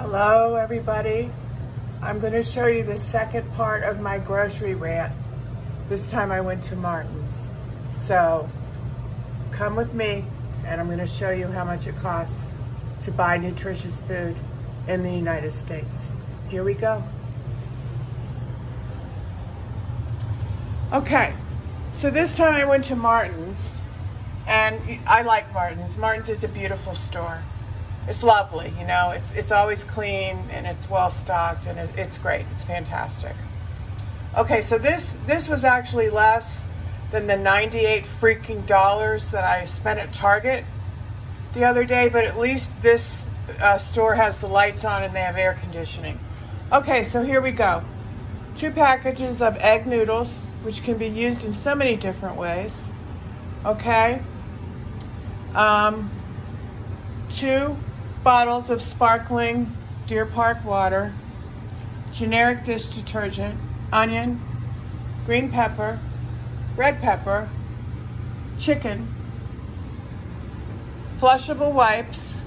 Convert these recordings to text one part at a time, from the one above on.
Hello everybody. I'm going to show you the second part of my grocery rant. This time I went to Martin's. So come with me and I'm going to show you how much it costs to buy nutritious food in the United States. Here we go. Okay, so this time I went to Martin's, and I like Martin's. Martin's is a beautiful store. It's lovely, you know, it's always clean and it's well stocked and it's great. It's fantastic. Okay, so this was actually less than the 98 freaking dollars that I spent at Target the other day, but at least this store has the lights on and they have air conditioning. Okay, so here we go. 2 packages of egg noodles, which can be used in so many different ways. Okay. 2 bottles of sparkling Deer Park water, generic dish detergent, onion, green pepper, red pepper, chicken, flushable wipes,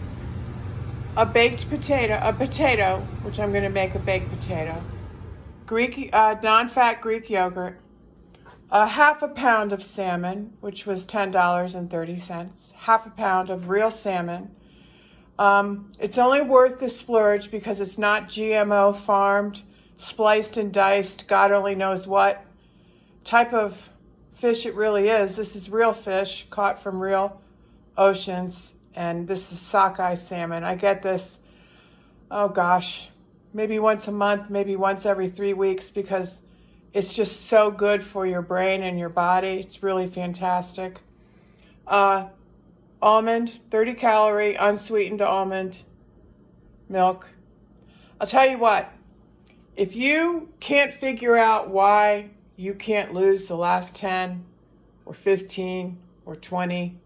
a potato, which I'm going to make a baked potato, non-fat Greek yogurt, a half a pound of salmon, which was $10.30, half a pound of real salmon. It's only worth the splurge because it's not GMO farmed, spliced and diced, God only knows what type of fish it really is. This is real fish caught from real oceans, and this is sockeye salmon. I get this, oh gosh, maybe once a month, maybe once every 3 weeks, because it's just so good for your brain and your body. It's really fantastic. Almond, 30 calorie, unsweetened almond milk. I'll tell you what, if you can't figure out why you can't lose the last 10 or 15 or 20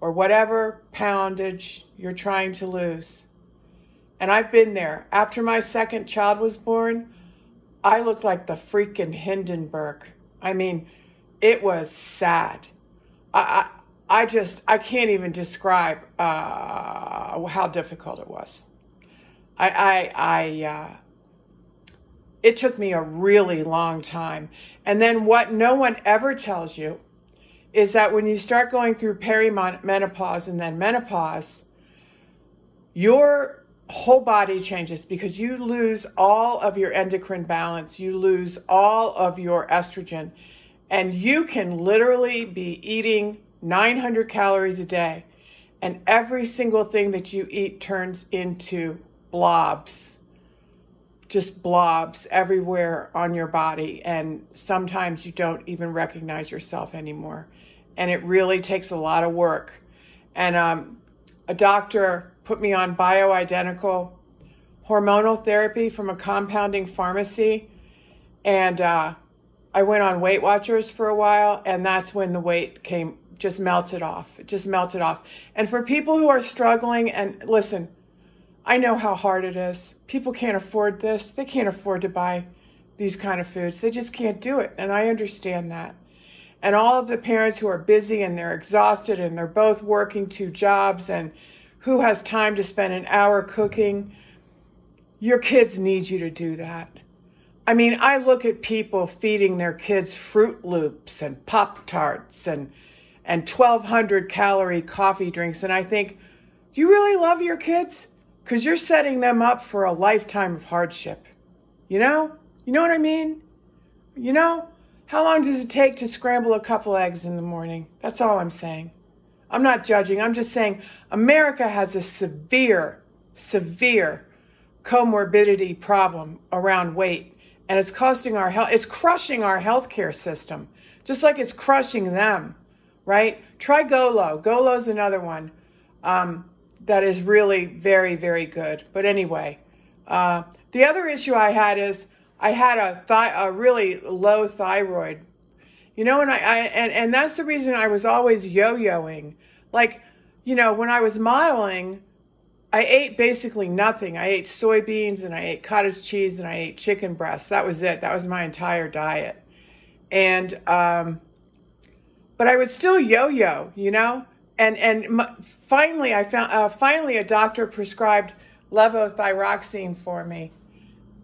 or whatever poundage you're trying to lose, and I've been there. After my second child was born, I looked like the freaking Hindenburg. I mean, it was sad. I can't even describe how difficult it was. It took me a really long time. And then what no one ever tells you is that when you start going through perimenopause and then menopause, your whole body changes because you lose all of your endocrine balance. You lose all of your estrogen. And you can literally be eating 900 calories a day, and every single thing that you eat turns into blobs, just blobs everywhere on your body, and sometimes you don't even recognize yourself anymore, and it really takes a lot of work. And a doctor put me on bioidentical hormonal therapy from a compounding pharmacy, and I went on Weight Watchers for a while, and that's when the weight just melted off. It just melted off. And for people who are struggling, and listen, I know how hard it is. People can't afford this. They can't afford to buy these kind of foods. They just can't do it. And I understand that. And all of the parents who are busy and they're exhausted and they're both working 2 jobs, and who has time to spend an hour cooking, your kids need you to do that. I mean, I look at people feeding their kids Fruit Loops and Pop-Tarts and 1,200 calorie coffee drinks, and I think, do you really love your kids? Because you're setting them up for a lifetime of hardship. You know what I mean? You know, how long does it take to scramble a couple eggs in the morning? That's all I'm saying. I'm not judging. I'm just saying America has a severe comorbidity problem around weight, and it's costing our health. It's crushing our healthcare system, just like it's crushing them. Right? Try Golo. Golo's another one that is really very, very good. But anyway, the other issue I had is I had a really low thyroid. You know, and that's the reason I was always yo-yoing. Like, you know, when I was modeling, I ate basically nothing. I ate soybeans and I ate cottage cheese and I ate chicken breasts. That was it. That was my entire diet. And but I would still yo-yo, you know? And finally I found, finally a doctor prescribed levothyroxine for me.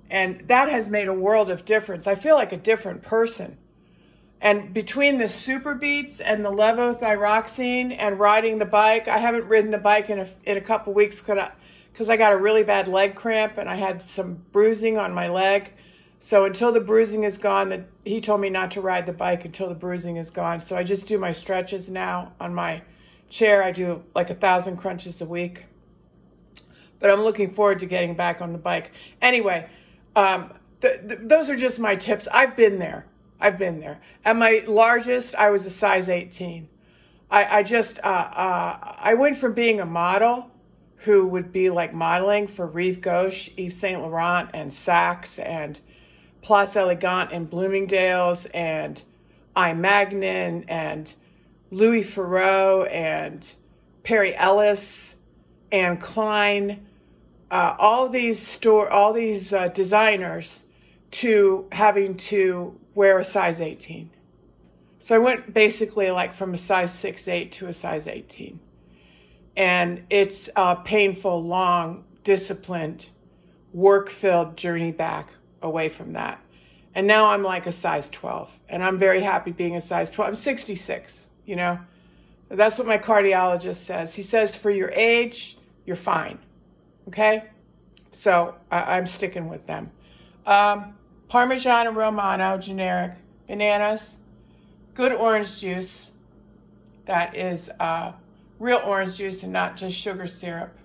And that has made a world of difference. I feel like a different person. And between the Super Beats and the levothyroxine and riding the bike, I haven't ridden the bike in a couple weeks because I got a really bad leg cramp and I had some bruising on my leg. So until the bruising is gone, he told me not to ride the bike until the bruising is gone. So I just do my stretches now on my chair. I do like 1,000 crunches a week. But I'm looking forward to getting back on the bike. Anyway, those are just my tips. I've been there. At my largest, I was a size 18. I went from being a model who would be like modeling for Rive Gauche, Yves Saint Laurent, and Saks, and Place Elegante, and Bloomingdale's, and I. Magnin, and Louis Theroux, and Perry Ellis, and Klein, all these designers, to having to wear a size 18. So I went basically like from a size 6'8" to a size 18. And it's a painful, long, disciplined, work-filled journey back away from that. And now I'm like a size 12. And I'm very happy being a size 12. I'm 66, you know. That's what my cardiologist says. He says for your age, you're fine. Okay? So I'm sticking with them. Parmesan and Romano, generic. Bananas. Good orange juice. That is real orange juice and not just sugar syrup,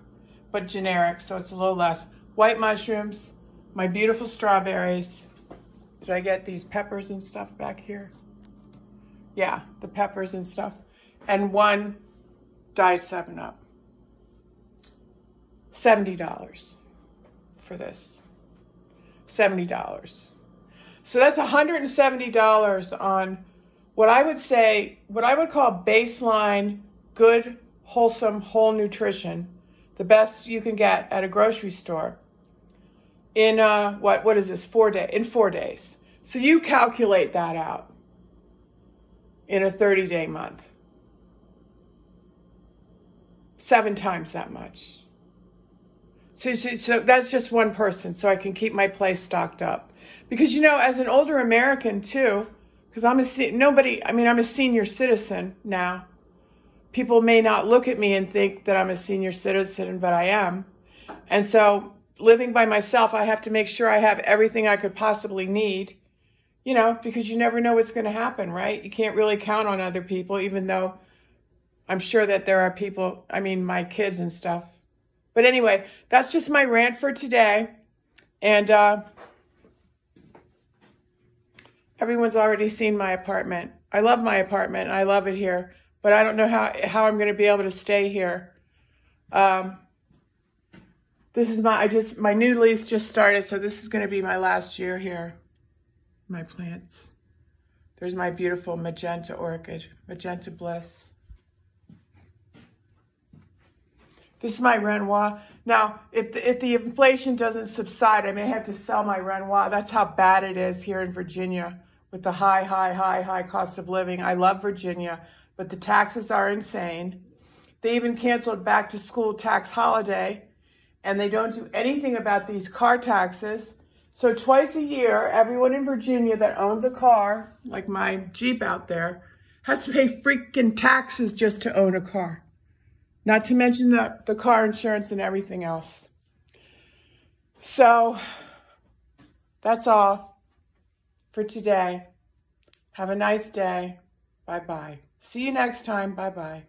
but generic, so it's a little less. White mushrooms. My beautiful strawberries. Did I get these peppers and stuff back here? Yeah, the peppers and stuff. And one Diet 7-Up. $70 for this. $70. So that's $170 on what I would call baseline, good, wholesome, whole nutrition, the best you can get at a grocery store in, what is this, 4 days, in 4 days. So you calculate that out in a 30-day month. 7 times that much. So that's just one person, so I can keep my place stocked up. Because, you know, as an older American too, because I'm a senior citizen now. People may not look at me and think that I'm a senior citizen, but I am. And so living by myself, I have to make sure I have everything I could possibly need, you know, because you never know what's going to happen, right? You can't really count on other people, even though I'm sure that there are people, my kids and stuff. But anyway, that's just my rant for today. And everyone's already seen my apartment. I love my apartment. I love it here. But I don't know how I'm going to be able to stay here. This is my new lease just started, so this is going to be my last year here. My plants. There's my beautiful magenta orchid, Magenta Bliss. This is my Renoir. Now, if the inflation doesn't subside, I may have to sell my Renoir. That's how bad it is here in Virginia with the high cost of living. I love Virginia, but the taxes are insane. They even canceled back to school tax holiday, and they don't do anything about these car taxes. So twice a year, everyone in Virginia that owns a car, like my Jeep out there, has to pay freaking taxes just to own a car. Not to mention the car insurance and everything else. So that's all for today. Have a nice day. Bye-bye. See you next time. Bye-bye.